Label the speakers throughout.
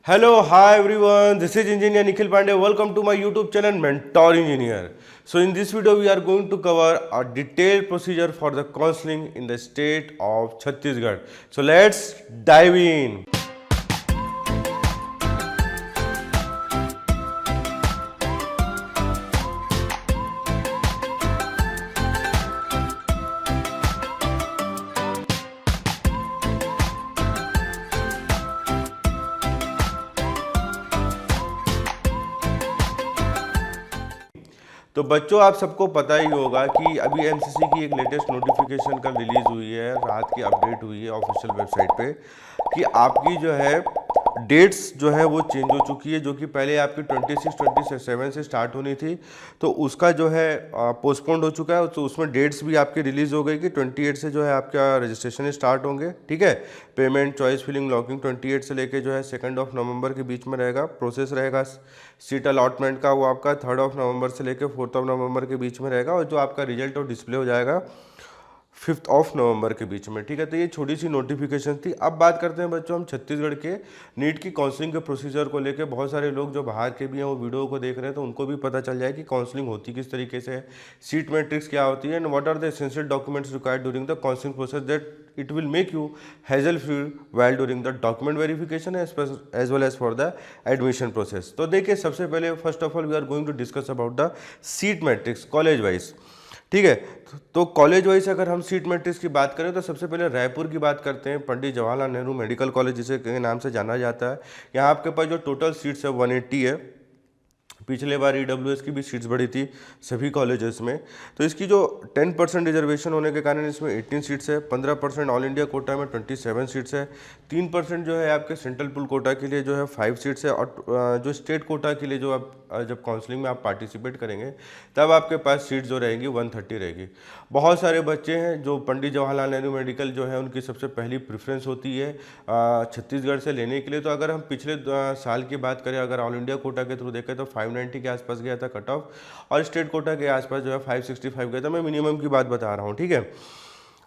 Speaker 1: Hello, hi everyone. This is Engineer Nikhil Pandey. Welcome to my YouTube channel Mentor Engineer. So in this video, we are going to cover a detailed procedure for the counseling in the state of Chhattisgarh. So let's dive in. तो बच्चों, आप सबको पता ही होगा कि अभी MCC की एक लेटेस्ट नोटिफिकेशन कल रिलीज़ हुई है, रात की अपडेट हुई है ऑफिशियल वेबसाइट पे कि आपकी जो है डेट्स जो है वो चेंज हो चुकी है। जो कि पहले आपकी 26-27 से स्टार्ट होनी थी, तो उसका जो है पोस्टपोन्ड हो चुका है। तो उसमें डेट्स भी आपकी रिलीज़ हो गई कि 28 से जो है आपका रजिस्ट्रेशन स्टार्ट होंगे। ठीक है, पेमेंट, चॉइस फिलिंग, लॉकिंग 28 से लेके जो है 2 नवंबर के बीच में रहेगा। प्रोसेस रहेगा सीट अलॉटमेंट का, वो आपका 3 नवंबर से लेकर 4 नवंबर के बीच में रहेगा। और जो आपका रिजल्ट और डिस्प्ले हो जाएगा 5 नवंबर के बीच में। ठीक है, तो ये छोटी सी नोटिफिकेशन थी। अब बात करते हैं बच्चों हम छत्तीसगढ़ के नीट की काउंसलिंग के प्रोसीजर को लेकर। बहुत सारे लोग जो बाहर के भी हैं वो वीडियो को देख रहे हैं, तो उनको भी पता चल जाए कि काउंसलिंग होती किस तरीके से है, सीट मैट्रिक्स क्या होती है, and what are the essential documents required during the counselling process that it will make you hassle free while during the document verification as well as for the admission process. तो देखिए, सबसे पहले first of all we are going to discuss about the seat matrix college wise. ठीक है, तो college wise अगर हम seat matrix की बात करें तो सबसे पहले रायपुर की बात करते हैं। पंडित जवाहरलाल नेहरू मेडिकल कॉलेज जिसे के नाम से जाना जाता है। यहाँ आपके पास जो टोटल सीट्स है 180 है। पिछले बार ईडब्ल्यूएस की भी सीट्स बढ़ी थी सभी कॉलेजेस में। तो इसकी जो 10% रिजर्वेशन होने के कारण इसमें 18 सीट्स है। 15% ऑल इंडिया कोटा में 27 सीट्स है। 3% जो है आपके सेंट्रल पुल कोटा के लिए जो है 5 सीट्स है। और जो स्टेट कोटा के लिए जो आप जब काउंसलिंग में आप पार्टिसिपेट करेंगे तब आपके पास सीट जो रहेगी 130 रहेगी। बहुत सारे बच्चे हैं जो पंडित जवाहरलाल नेहरू मेडिकल जो है उनकी सबसे पहली प्रेफरेंस होती है छत्तीसगढ़ से लेने के लिए। तो अगर हम पिछले साल की बात करें, अगर ऑल इंडिया कोटा के थ्रू देखें तो 590 के आसपास गया था कट ऑफ, और स्टेट कोटा के आसपास जो है 565 गया था। मैं मिनिमम की बात बता रहा हूँ। ठीक है,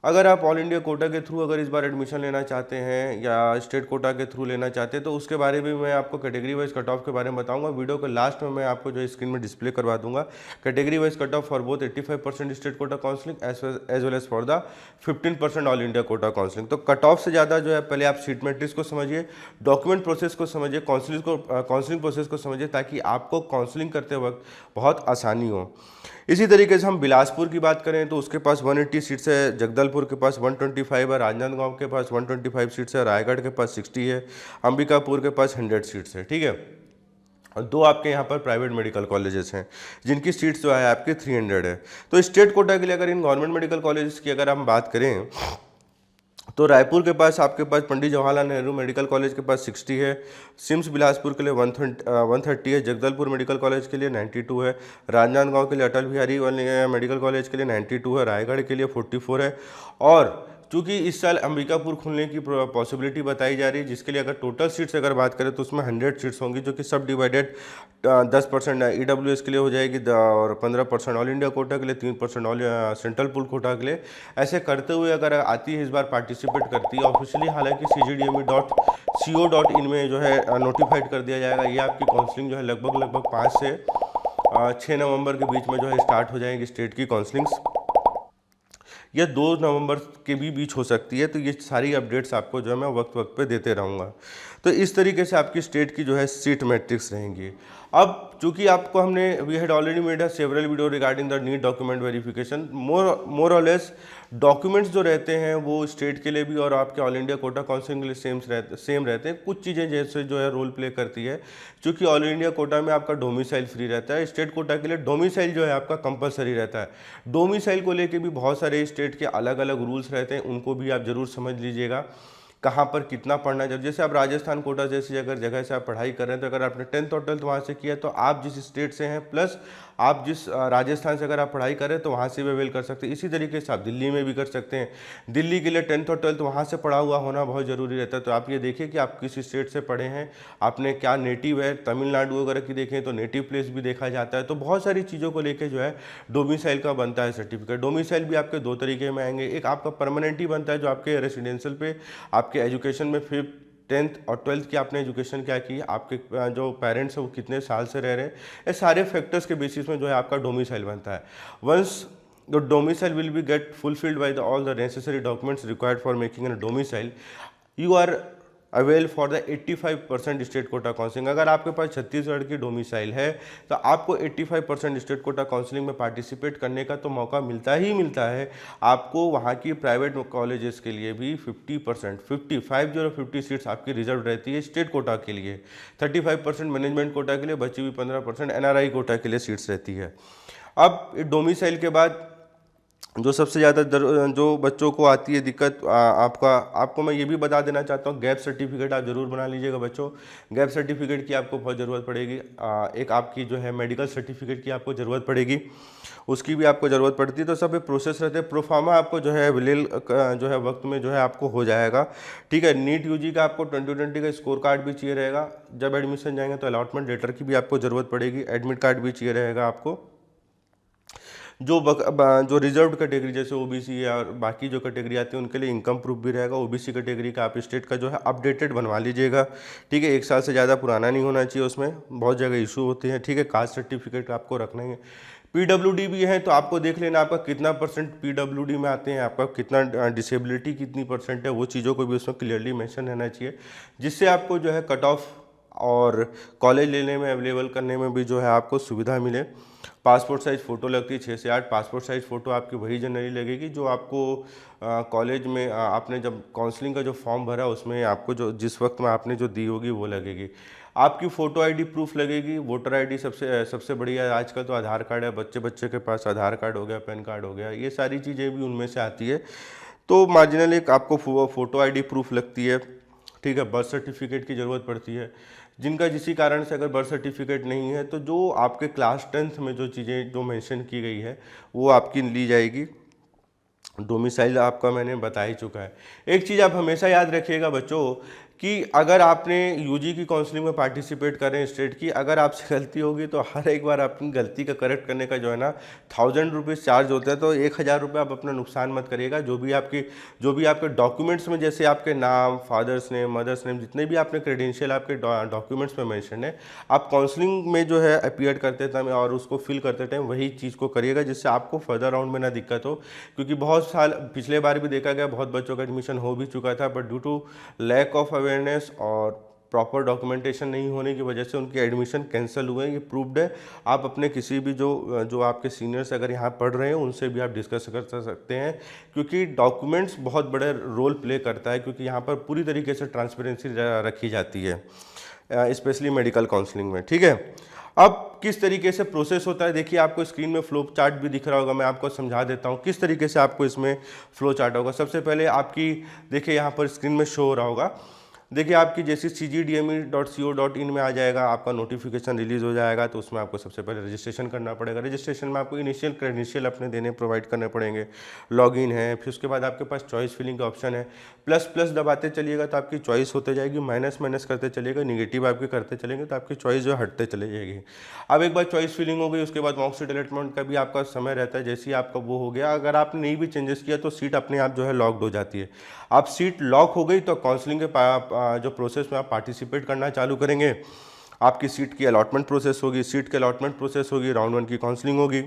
Speaker 1: अगर आप ऑल इंडिया कोटा के थ्रू अगर इस बार एडमिशन लेना चाहते हैं या स्टेट कोटा के थ्रू लेना चाहते हैं तो उसके बारे में मैं आपको कैटेगरी वाइज कट ऑफ के बारे में बताऊंगा। वीडियो के लास्ट में मैं आपको जो स्क्रीन में डिस्प्ले करवा दूंगा category wise cut off for both 85% state quota counselling as well as for the 15% all India quota counselling. तो कट ऑफ से ज़्यादा जो है पहले आप सीट मैट्रिक्स को समझिए, डॉक्यूमेंट प्रोसेस को समझिए, काउंसलिंग प्रोसेस को समझिए, ताकि आपको काउंसलिंग करते वक्त बहुत आसानी हो। इसी तरीके से हम बिलासपुर की बात करें तो उसके पास 180 सीट्स है। जगदलपुर के पास 125 है। राजनांदगांव के पास 125 सीट्स है। रायगढ़ के पास 60 है। अंबिकापुर के पास 100 सीट्स है। ठीक है, और 2 आपके यहाँ पर प्राइवेट मेडिकल कॉलेजेस हैं जिनकी सीट्स जो है आपकी 300 है। तो स्टेट कोटा के लिए अगर इन गवर्नमेंट मेडिकल कॉलेजेस की अगर हम बात करें तो रायपुर के पास आपके पास पंडित जवाहरलाल नेहरू मेडिकल कॉलेज के पास 60 है। सिम्स बिलासपुर के लिए 130 है। जगदलपुर मेडिकल कॉलेज के लिए 92 है। राजनांदगांव के लिए अटल बिहारी मेडिकल कॉलेज के लिए 92 है। रायगढ़ के लिए 44 है। और चूँकि इस साल अंबिकापुर खुलने की पॉसिबिलिटी बताई जा रही है, जिसके लिए अगर टोटल सीट्स अगर बात करें तो उसमें 100 सीट्स होंगी, जो कि सब डिवाइडेड 10% ईडब्ल्यूएस के लिए हो जाएगी और 15% ऑल इंडिया कोटा के लिए, 3% ऑल सेंट्रल पुल कोटा के लिए। ऐसे करते हुए अगर आती है इस बार पार्टिसिपेट करती है ऑफिशियली, हालांकि cgdme.co.in में जो है नोटिफाइड कर दिया जाएगा। ये आपकी काउंसलिंग जो है लगभग 5 से 6 नवंबर के बीच में जो है स्टार्ट हो जाएगी स्टेट की काउंसलिंग्स, या 2 नवंबर के भी बीच हो सकती है। तो ये सारी अपडेट्स आपको जो है मैं वक्त पे देते रहूँगा। तो इस तरीके से आपकी स्टेट की जो है सीट मैट्रिक्स रहेंगी। अब चूंकि आपको हमने we had already made a several video regarding the NEET document verification. More और लेस डॉक्यूमेंट्स जो रहते हैं वो स्टेट के लिए भी और आपके ऑल इंडिया कोटा काउंसलिंग के लिए सेम रहते हैं। कुछ चीज़ें जैसे जो है रोल प्ले करती है, क्योंकि ऑल इंडिया कोटा में आपका डोमिसाइल फ्री रहता है। स्टेट कोटा के लिए डोमिसाइल जो है आपका कंपलसरी रहता है। डोमिसाइल को लेके भी बहुत सारे स्टेट के अलग अलग रूल्स रहते हैं, उनको भी आप जरूर समझ लीजिएगा कहाँ पर कितना पढ़ना है। जैसे आप राजस्थान कोटा जैसी अगर जगह से आप पढ़ाई कर रहे हैं तो अगर आपने 10th और 12th वहाँ से किया तो आप जिस स्टेट से हैं प्लस आप जिस राजस्थान से अगर आप पढ़ाई करें तो वहाँ से भी अवेल कर सकते हैं। इसी तरीके से आप दिल्ली में भी कर सकते हैं। दिल्ली के लिए 10th और 12th वहाँ से पढ़ा हुआ होना बहुत ज़रूरी रहता है। तो आप ये देखिए कि आप किस स्टेट से पढ़े हैं, आपने क्या नेटिव है। तमिलनाडु वगैरह की देखें तो नेटिव प्लेस भी देखा जाता है। तो बहुत सारी चीज़ों को लेकर जो है डोमिसाइल का बनता है सर्टिफिकेट। डोमिसाइल भी आपके 2 तरीके में आएंगे। एक आपका परमानेंट ही बनता है जो आपके रेसिडेंशियल पे आपके एजुकेशन में 10th और 12th की आपने एजुकेशन क्या की, आपके जो पेरेंट्स हैं वो कितने साल से रह रहे हैं, ये सारे फैक्टर्स के बेसिस में जो है आपका डोमिसाइल बनता है। Once the domicile will be get fulfilled by all the necessary documents required for making a domicile, you are avail for the 85% state quota counselling. अगर आपके पास छत्तीसगढ़ की डोमिसाइल है तो आपको 85% स्टेट कोटा काउंसलिंग में पार्टिसिपेट करने का तो मौका मिलता ही मिलता है। आपको वहाँ की प्राइवेट कॉलेजेस के लिए भी 50% 50 सीट्स आपकी रिजर्व रहती है स्टेट कोटा के लिए, 35% मैनेजमेंट कोटा के लिए, बची हुई 15% एनआरआई कोटा के लिए सीट्स रहती है। अब डोमिसाइल के बाद जो सबसे ज़्यादा जो बच्चों को आती है दिक्कत, आपको मैं ये भी बता देना चाहता हूँ, गैप सर्टिफिकेट आप ज़रूर बना लीजिएगा बच्चों। गैप सर्टिफिकेट की आपको बहुत ज़रूरत पड़ेगी। एक आपकी जो है मेडिकल सर्टिफिकेट की आपको ज़रूरत पड़ेगी, उसकी भी आपको ज़रूरत पड़ती है। तो सब प्रोसेस रहते हैं। प्रोफार्मा आपको जो है अवेलेबल जो है वक्त में जो है आपको हो जाएगा, ठीक है। नीट यूजी का आपको 2020 का स्कोर कार्ड भी चाहिए रहेगा। जब एडमिशन जाएंगे तो अलॉटमेंट लेटर की भी आपको ज़रूरत पड़ेगी, एडमिट कार्ड भी चाहिए रहेगा आपको। जो रिजर्व कैटेगरी जैसे ओबीसी और बाकी जो कैटेगरी आती है उनके लिए इनकम प्रूफ भी रहेगा। ओबीसी कैटेगरी का आप स्टेट का जो है अपडेटेड बनवा लीजिएगा, ठीक है। 1 साल से ज़्यादा पुराना नहीं होना चाहिए, उसमें बहुत जगह इशू होते हैं, ठीक है। कास्ट सर्टिफिकेट आपको रखना है। पीडब्ल्यूडी भी है तो आपको देख लेना आपका कितना परसेंट पीडब्ल्यूडी में आते हैं, आपका कितना डिसेबिलिटी कितनी परसेंट है, वो चीज़ों को भी उसमें क्लियरली मेंशन रहना चाहिए, जिससे आपको जो है कट ऑफ और कॉलेज लेने में अवेलेबल करने में भी जो है आपको सुविधा मिले। पासपोर्ट साइज़ फ़ोटो लगती है 6 से 8। पासपोर्ट साइज़ फ़ोटो आपकी वही जनरली लगेगी जो आपको कॉलेज में आपने जब काउंसलिंग का जो फॉर्म भरा उसमें आपको जो जिस वक्त में आपने जो दी होगी वो लगेगी। आपकी फ़ोटो आईडी प्रूफ लगेगी, वोटर आईडी सबसे बढ़िया। आजकल तो आधार कार्ड है, बच्चे के पास आधार कार्ड हो गया, पैन कार्ड हो गया, ये सारी चीज़ें भी उनमें से आती है। तो मार्जिनल एक आपको फ़ोटो आईडी प्रूफ लगती है, ठीक है। बर्थ सर्टिफिकेट की ज़रूरत पड़ती है। जिनका जिसी कारण से अगर बर्थ सर्टिफिकेट नहीं है तो जो आपके क्लास 10th में जो चीज़ें जो मेंशन की गई है वो आपकी ली जाएगी। डोमिसाइल आपका मैंने बता ही चुका है। एक चीज़ आप हमेशा याद रखिएगा बच्चों कि अगर आपने यूजी की काउंसलिंग में पार्टिसिपेट करें स्टेट की, अगर आपसे गलती होगी तो हर एक बार अपनी गलती का करेक्ट करने का जो है ना 1000 रुपीज़ चार्ज होता है। तो 1000 रुपये आप अपना नुकसान मत करिएगा। जो भी आपके डॉक्यूमेंट्स में जैसे आपके नाम, फादर्स नेम, मदर्स नेम, जितने भी आपने क्रेडेंशियल आपके डॉक्यूमेंट्स में मेंशन है, आप काउंसलिंग में जो है अपीयर करते टाइम और उसको फिल करते टाइम वही चीज़ को करिएगा, जिससे आपको फर्दर राउंड में ना दिक्कत हो। क्योंकि बहुत साल पिछले बार भी देखा गया बहुत बच्चों का एडमिशन हो भी चुका था, but due to lack of awareness और प्रॉपर डॉक्यूमेंटेशन नहीं होने की वजह से उनके एडमिशन कैंसिल हुए। ये प्रूव्ड है। आप अपने किसी भी जो आपके सीनियर्स अगर यहाँ पढ़ रहे हैं उनसे भी आप डिस्कस कर सकते हैं, क्योंकि डॉक्यूमेंट्स बहुत बड़े रोल प्ले करता है, क्योंकि यहाँ पर पूरी तरीके से ट्रांसपेरेंसी रखी जाती है, स्पेशली मेडिकल काउंसलिंग में, ठीक है। अब किस तरीके से प्रोसेस होता है, देखिए आपको स्क्रीन में फ्लो चार्ट भी दिख रहा होगा। मैं आपको समझा देता हूँ किस तरीके से आपको इसमें फ्लो चार्ट होगा। सबसे पहले आपकी देखिए यहाँ पर स्क्रीन में शो हो रहा होगा, देखिए आपकी जैसे cgdme.co.in में आ जाएगा, आपका नोटिफिकेशन रिलीज हो जाएगा। तो उसमें आपको सबसे पहले रजिस्ट्रेशन करना पड़ेगा। रजिस्ट्रेशन में आपको इनिशियल क्रेडेंशियल अपने देने प्रोवाइड करने पड़ेंगे, लॉगिन है, फिर उसके बाद आपके पास चॉइस फिलिंग का ऑप्शन है। प्लस दबाते चलिएगा तो आपकी चॉइस होते जाएगी, माइनस करते चलिएगा, निगेटिव आपके करते चलेंगे तो आपकी चॉइस जो हटते चले जाएगी। अब एक बार चॉइस फिलिंग हो गई, उसके बाद मार्क्स अलॉटमेंट का भी आपका समय रहता है। जैसे ही आपका वो हो गया, अगर आपने नहीं भी चेंजेस किया तो सीट अपने आप जो है लॉक्ड हो जाती है। अब सीट लॉक हो गई तो काउंसलिंग के जो प्रोसेस में आप पार्टिसिपेट करना चालू करेंगे, आपकी सीट की अलॉटमेंट प्रोसेस होगी। सीट की अलॉटमेंट प्रोसेस होगी, राउंड 1 की काउंसलिंग होगी।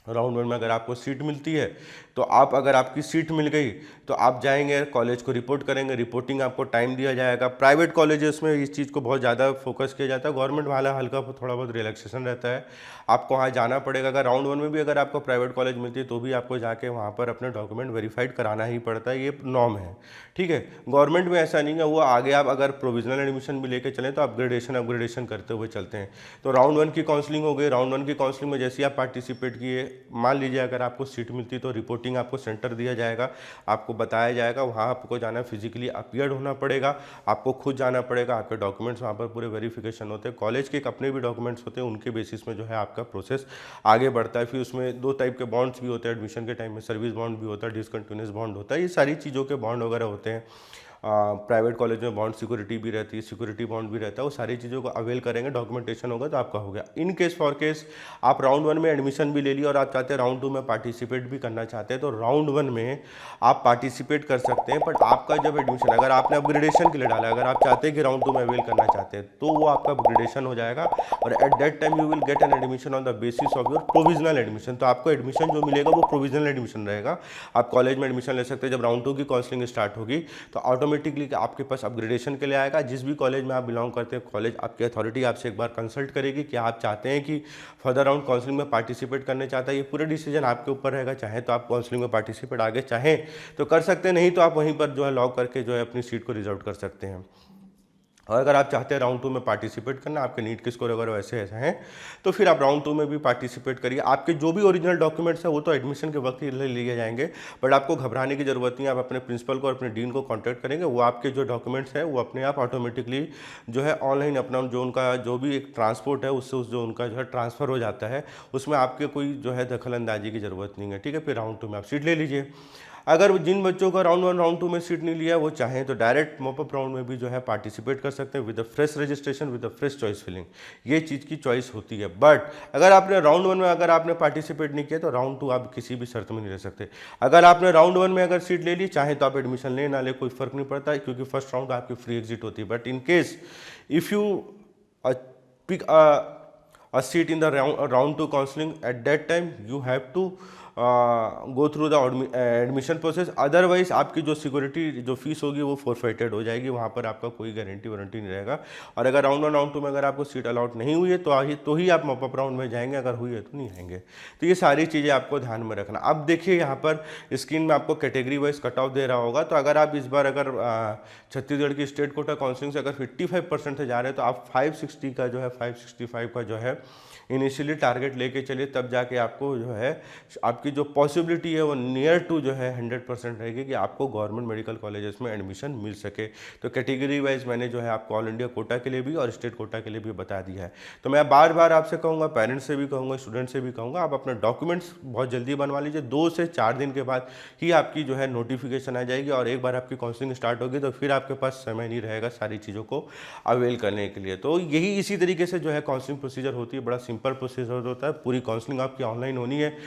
Speaker 1: राउंड 1 में अगर आपको सीट मिलती है तो अगर आपकी सीट मिल गई तो आप जाएंगे कॉलेज को रिपोर्ट करेंगे। रिपोर्टिंग आपको टाइम दिया जाएगा। प्राइवेट कॉलेजेस में इस चीज़ को बहुत ज़्यादा फोकस किया जाता है, गवर्नमेंट वाला हल्का थोड़ा बहुत रिलैक्सेशन रहता है, आपको वहाँ जाना पड़ेगा। अगर राउंड 1 में भी अगर आपको प्राइवेट कॉलेज मिलती है तो भी आपको जाके वहाँ पर अपने डॉक्यूमेंट वेरीफाइड कराना ही पड़ता है, ये नॉर्म है, ठीक है। गवर्नमेंट में ऐसा नहीं है, वो आगे आप अगर प्रोविजनल एडमिशन भी लेके चलें तो अपग्रेडेशन करते हुए चलते हैं। तो राउंड 1 की काउंसलिंग हो गई। राउंड 1 की काउंसलिंग में जैसे ही आप पार्टिसिपेट किए, मान लीजिए अगर आपको सीट मिलती तो रिपोर्टिंग आपको सेंटर दिया जाएगा, आपको बताया जाएगा, वहाँ आपको जाना, फिजिकली अपीयर्ड होना पड़ेगा, आपको खुद जाना पड़ेगा, आपके डॉक्यूमेंट्स वहाँ पर पूरे वेरिफिकेशन होते हैं। कॉलेज के अपने भी डॉक्यूमेंट्स होते हैं, उनके बेसिस में जो है आपका प्रोसेस आगे बढ़ता है। फिर उसमें 2 टाइप के बॉन्ड्स भी होते हैं एडमिशन के टाइम में, सर्विस बॉन्ड भी होता है, डिसकंटिन्यूस बॉन्ड होता है, ये सारी चीज़ों के बॉन्ड वगैरह होते हैं। प्राइवेट कॉलेज में बॉन्ड सिक्योरिटी भी रहती है, सिक्योरिटी बॉन्ड भी रहता है, वो सारी चीज़ों को अवेल करेंगे, डॉक्यूमेंटेशन होगा तो आपका हो गया। इन केस फॉर केस आप राउंड 1 में एडमिशन भी ले लिया और आप चाहते हैं राउंड 2 में पार्टिसिपेट भी करना चाहते हैं, तो राउंड 1 में आप पार्टिसिपेट कर सकते हैं। बट आपका जब एडमिशन, अगर आपने अपग्रेडेशन के लिए डाला, अगर आप चाहते हैं कि राउंड 2 में अवेल करना चाहते हैं, तो वो आपका अपग्रेडेशन हो जाएगा और at that time you will get an admission on the basis of your provisional admission. तो आपको एडमिशन जो मिलेगा वो प्रोविजनल एडमिशन रहेगा। आप कॉलेज में एडमिशन ले सकते हैं। जब राउंड 2 की काउंसलिंग स्टार्ट होगी तो ऑटोमेटिकली आपके पास अपग्रेडेशन के लिए आएगा। जिस भी कॉलेज में आप बिलोंग करते हैं, कॉलेज आपकी अथॉरिटी आपसे एक बार कंसल्ट करेगी कि आप चाहते हैं कि फर्दर राउंड काउंसलिंग में पार्टिसिपेट करने चाहता है। ये पूरा डिसीजन आपके ऊपर रहेगा। चाहे तो आप काउंसलिंग में पार्टिसिपेट आगे चाहें तो कर सकते हैं, नहीं तो आप वहीं पर जो है लॉक करके जो है अपनी सीट को रिजर्व कर सकते हैं। और अगर आप चाहते हैं राउंड 2 में पार्टिसिपेट करना, आपके नीट के स्कोर अगर वैसे ऐसे हैं तो फिर आप राउंड 2 में भी पार्टिसिपेट करिए। आपके जो भी ओरिजिनल डॉक्यूमेंट्स हैं वो तो एडमिशन के वक्त ही लिए जाएंगे, बट आपको घबराने की जरूरत नहीं है। आप अपने प्रिंसिपल को और अपने डीन को कॉन्टैक्ट करेंगे, वो आपके जो डॉक्यूमेंट्स हैं वो अपने आप ऑटोमेटिकली जो है ऑनलाइन अपना जो उनका जो भी एक ट्रांसपोर्ट है उससे उस जो उनका जो है ट्रांसफ़र हो जाता है, उसमें आपके कोई जो है दखल अंदाजी की ज़रूरत नहीं है। ठीक है, फिर राउंड 2 में आप सीट ले लीजिए। अगर जिन बच्चों का राउंड 1 राउंड 2 में सीट नहीं लिया, वो चाहें तो डायरेक्ट मॉपअप राउंड में भी जो है पार्टिसिपेट कर सकते हैं with the fresh registration, with the fresh choice filling. ये चीज़ की चॉइस होती है। बट अगर आपने राउंड 1 में अगर आपने पार्टिसिपेट नहीं किया तो राउंड 2 आप किसी भी शर्त में नहीं रह सकते। अगर आपने राउंड 1 में अगर सीट ले ली, चाहे तो आप एडमिशन ले ना ले, कोई फर्क नहीं पड़ता, क्योंकि फर्स्ट राउंड आपकी फ्री एग्जिट होती है। But in case if you pick a seat in the round 2 counseling, at that time you have to go through the admission process। Otherwise आपकी जो सिक्योरिटी जो फीस होगी वो फोरफेटेड हो जाएगी, वहाँ पर आपका कोई गारंटी वारंटी नहीं रहेगा। और अगर राउंड 1 राउंड 2 में अगर आपको सीट अलाउट नहीं हुई है तो ही आप मॉपअप राउंड में जाएंगे, अगर हुई है तो नहीं आएंगे। तो ये सारी चीज़ें आपको ध्यान में रखना। अब देखिए यहाँ पर स्क्रीन में आपको कैटेगरी वाइज कट ऑफ दे रहा होगा। तो अगर आप इस बार अगर छत्तीसगढ़ की स्टेट कोटा काउंसलिंग से अगर 55% से जा रहे हैं तो आप 560 का जो है 565 का जो है इनिशियली टारगेट लेके चलिए, तब जाके आपको जो है आपकी जो पॉसिबिलिटी है वो नियर टू जो है 100% रहेगी कि आपको गवर्नमेंट मेडिकल कॉलेजेस में एडमिशन मिल सके। तो कैटेगरी वाइज मैंने जो है आपको ऑल इंडिया कोटा के लिए भी और स्टेट कोटा के लिए भी बता दिया है। तो मैं बार बार आपसे कहूँगा, पेरेंट्स से भी कहूँगा, स्टूडेंट से भी कहूँगा, आप अपने डॉक्यूमेंट्स बहुत जल्दी बनवा लीजिए। 2 से 4 दिन के बाद ही आपकी जो है नोटिफिकेशन आ जाएगी और एक बार आपकी काउंसलिंग स्टार्ट होगी तो फिर आपके पास समय नहीं रहेगा सारी चीज़ों को अवेल करने के लिए। तो यही इसी तरीके से जो है काउंसलिंग प्रोसीजर होती है। बड़ा सिंपल प्रोसीजर होता है। पूरी काउंसलिंग आपकी ऑनलाइन होनी है।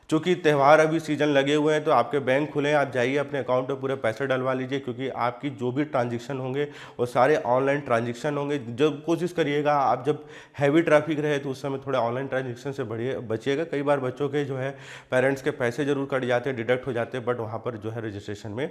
Speaker 1: चूँकि त्यौहार अभी सीजन लगे हुए हैं तो आपके बैंक खुले हैं, आप जाइए अपने अकाउंट में पूरे पैसे डलवा लीजिए, क्योंकि आपकी जो भी ट्रांजेक्शन होंगे वो सारे ऑनलाइन ट्रांजेक्शन होंगे। जब कोशिश करिएगा आप जब हैवी ट्रैफिक रहे तो उस समय थोड़ा ऑनलाइन ट्रांजेक्शन से बचिएगा। कई बार बच्चों के जो है पेरेंट्स के पैसे जरूर कट जाते हैं, डिडक्ट हो जाते हैं, बट वहाँ पर जो है रजिस्ट्रेशन में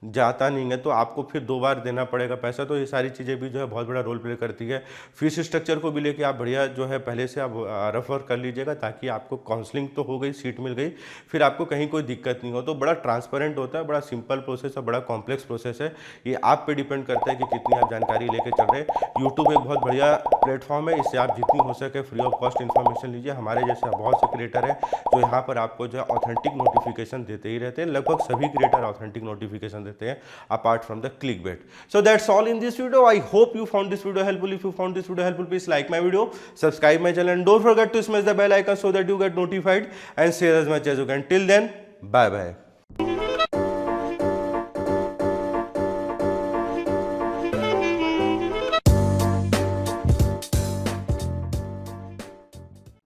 Speaker 1: जाता नहीं है तो आपको फिर 2 बार देना पड़ेगा पैसा। तो ये सारी चीज़ें भी जो है बहुत बड़ा रोल प्ले करती है। फीस स्ट्रक्चर को भी लेके आप बढ़िया जो है पहले से आप रेफर कर लीजिएगा, ताकि आपको काउंसलिंग तो हो गई, सीट मिल गई, फिर आपको कहीं कोई दिक्कत नहीं हो। तो बड़ा ट्रांसपेरेंट होता है, बड़ा सिंपल प्रोसेस है, बड़ा कॉम्प्लेक्स प्रोसेस है। ये आप पे डिपेंड करता है कि कितनी आप जानकारी लेके चल रहे हैं। यूट्यूब एक बहुत बढ़िया प्लेटफॉर्म है, इससे आप जितनी हो सके फ्री ऑफ कॉस्ट इन्फॉर्मेशन लीजिए। हमारे जैसे बहुत से क्रिएटर हैं जो यहाँ पर आपको जो है ऑथेंटिक नोटिफिकेशन देते ही रहते हैं। लगभग सभी क्रिएटर ऑथेंटिक नोटिफिकेशन देते हैं apart from the clickbait. So that's all in this video. I hope you found this video helpful. If you found this video helpful, please like my video, subscribe my channel, and don't forget to smash the bell icon so that you get notified, and share as much as you can. Till then, bye bye.